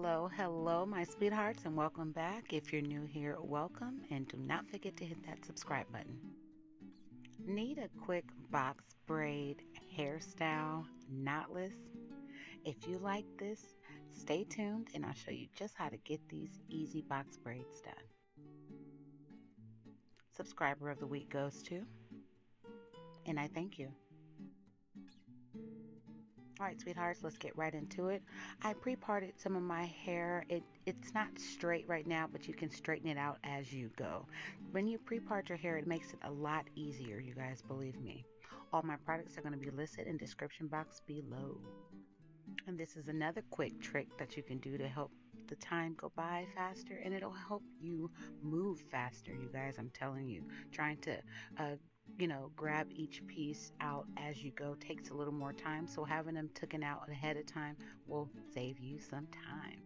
Hello, my sweethearts, and welcome back. If you're new here, welcome, and do not forget to hit that subscribe button. Need a quick box braid hairstyle, knotless? If you like this, stay tuned and I'll show you just how to get these easy box braids done. Subscriber of the week goes to, and I thank you. Alright, sweethearts, let's get right into it. I pre-parted some of my hair. It's not straight right now, but you can straighten it out as you go. When you pre-part your hair, it makes it a lot easier, you guys, believe me. All my products are going to be listed in the description box below. And this is another quick trick that you can do to help the time go by faster, and it'll help you move faster, you guys. I'm telling you, trying to grab each piece out as you go takes a little more time, so having them taken out ahead of time will save you some time.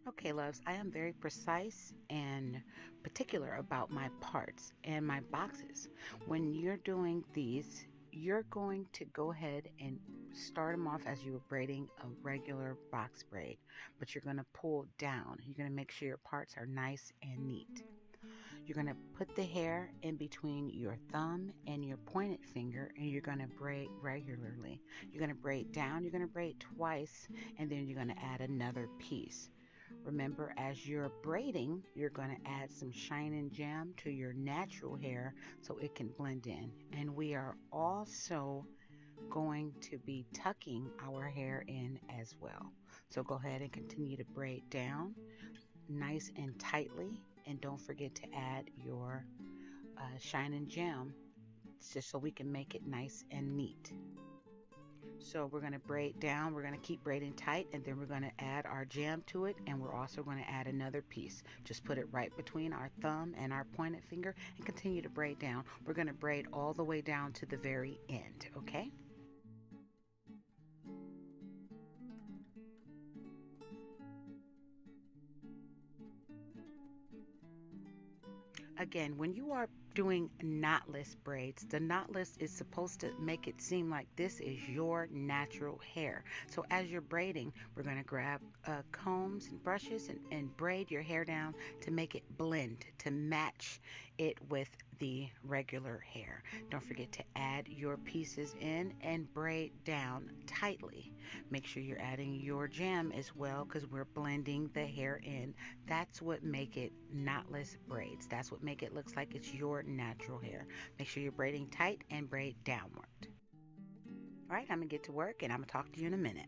Okay, loves, I am very precise and particular about my parts and my boxes. When you're doing these, you're going to go ahead and start them off as you were braiding a regular box braid, but you're going to pull down. You're going to make sure your parts are nice and neat. You're going to put the hair in between your thumb and your pointed finger, and you're going to braid regularly. You're going to braid down, you're going to braid twice, and then you're going to add another piece. Remember, as you're braiding, you're going to add some shine and gem to your natural hair so it can blend in. And we are also going to be tucking our hair in as well. So go ahead and continue to braid down nice and tightly, and don't forget to add your shine and gem just so we can make it nice and neat. So we're going to braid down, we're going to keep braiding tight, and then we're going to add our gem to it, and we're also going to add another piece. Just put it right between our thumb and our pointed finger and continue to braid down. We're going to braid all the way down to the very end, okay? Again, when you are doing knotless braids, the knotless is supposed to make it seem like this is your natural hair. So as you're braiding, we're going to grab combs and brushes and braid your hair down to make it blend, to match it with the regular hair. Don't forget to add your pieces in and braid down tightly. Make sure you're adding your gem as well, because we're blending the hair in. That's what make it knotless braids. That's what make it looks like it's your natural hair. Make sure you're braiding tight and braid downward. All right, I'm gonna get to work and I'm gonna talk to you in a minute.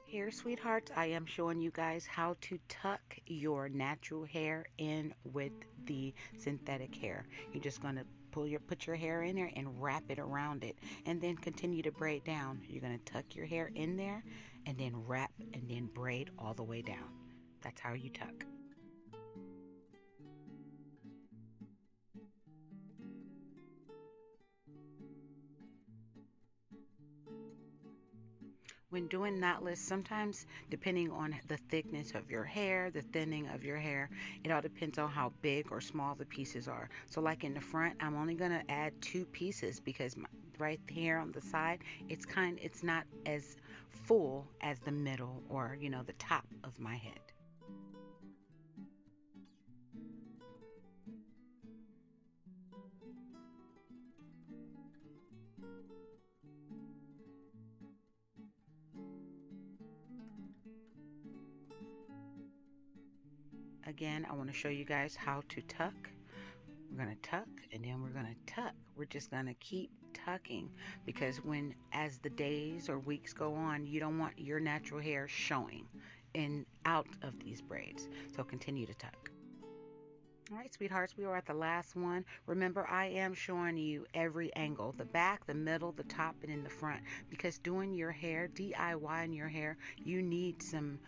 Here, sweethearts, I am showing you guys how to tuck your natural hair in with the synthetic hair. You're just going to put your hair in there and wrap it around it, and then continue to braid down. You're going to tuck your hair in there and then wrap and then braid all the way down. That's how you tuck. When doing knotless, sometimes depending on the thickness of your hair, the thinning of your hair, it all depends on how big or small the pieces are. So like in the front, I'm only going to add 2 pieces because right here on the side, it's not as full as the middle or, the top of my head. Again, I want to show you guys how to tuck. We're going to tuck, and then we're going to tuck. We're just going to keep tucking, because as the days or weeks go on, you don't want your natural hair showing in out of these braids. So continue to tuck. All right, sweethearts, we are at the last one. Remember, I am showing you every angle, the back, the middle, the top, and in the front, because doing your hair, DIYing your hair, you need some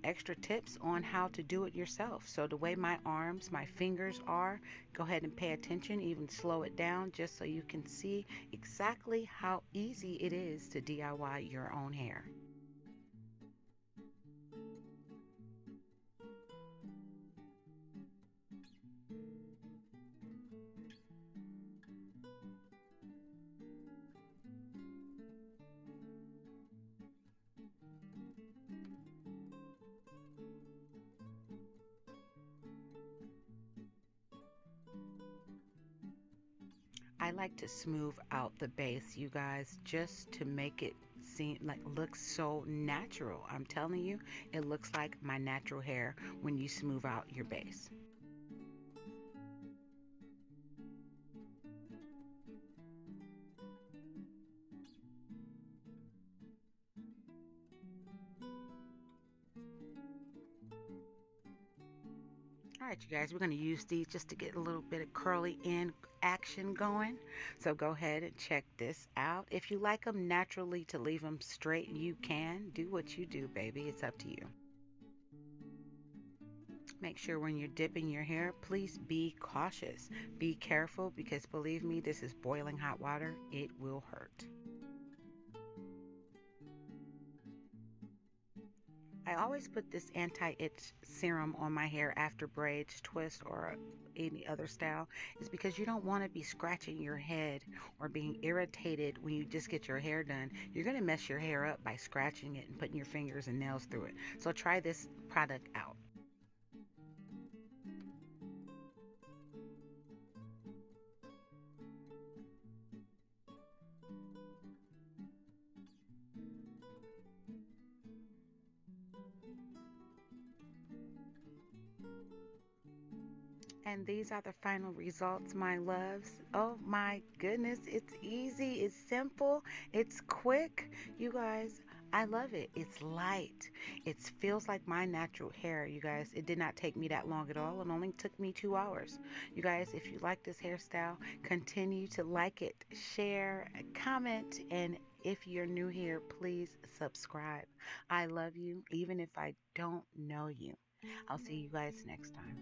extra tips on how to do it yourself. So the way my arms, my fingers are, go ahead and pay attention, even slow it down, just so you can see exactly how easy it is to DIY your own hair. I like to smooth out the base, you guys, just to make it seem like look so natural. I'm telling you, it looks like my natural hair when you smooth out your base. All right, you guys, we're going to use these just to get a little bit of curly end action going. So go ahead and check this out. If you like them naturally to leave them straight, you can. Do what you do, baby. It's up to you. Make sure when you're dipping your hair, please be cautious. Be careful, because believe me, this is boiling hot water. It will hurt. I always put this anti-itch serum on my hair after braids, twist, or any other style. Is because you don't want to be scratching your head or being irritated when you just get your hair done. You're going to mess your hair up by scratching it and putting your fingers and nails through it. So try this product out. And these are the final results, my loves. Oh my goodness, it's easy, it's simple, it's quick. You guys, I love it. It's light. It feels like my natural hair, you guys. It did not take me that long at all. It only took me 2 hours. You guys, if you like this hairstyle, continue to like it, share, comment, and if you're new here, please subscribe. I love you, even if I don't know you. I'll see you guys next time.